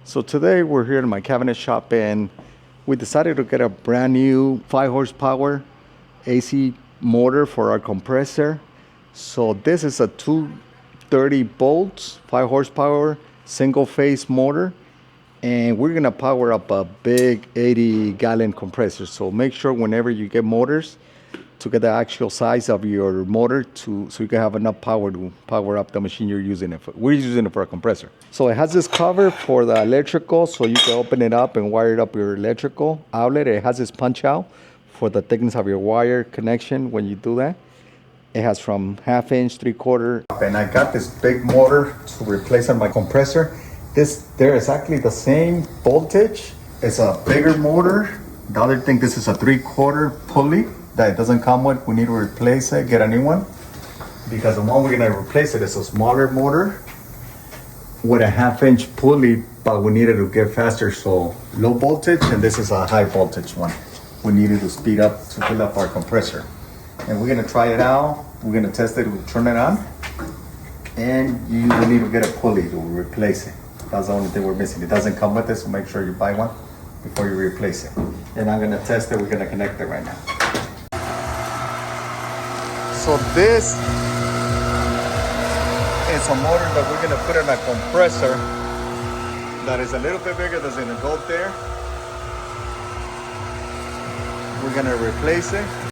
So today we're here in my cabinet shop and we decided to get a brand new 5 horsepower AC motor for our compressor. So this is a 230 volts, 5 horsepower, single phase motor. And we're gonna power up a big 80-gallon compressor. So make sure whenever you get motors to get the actual size of your motor so you can have enough power to power up the machine you're using it for. We're using it for a compressor. So it has this cover for the electrical, so you can open it up and wire it up your electrical outlet. It has this punch out for the thickness of your wire connection when you do that. It has from 1/2 inch, 3/4. And I got this big motor to replace on my compressor. They're exactly the same voltage. It's a bigger motor. The other thing, this is a 3/4 pulley that it doesn't come with. We need to replace it, get a new one, because the one we're gonna replace it is a smaller motor with a 1/2 inch pulley, but we needed to get faster, so low voltage, and this is a high voltage one. We needed to speed up to fill up our compressor. And we're gonna try it out. We're gonna test it, we'll turn it on, and you will need to get a pulley to replace it. That's the only thing we're missing. It doesn't come with it, so make sure you buy one before you replace it. And I'm gonna test it, we're gonna connect it right now. So this is a motor that we're gonna put in a compressor that is a little bit bigger, that's gonna go there. We're gonna replace it.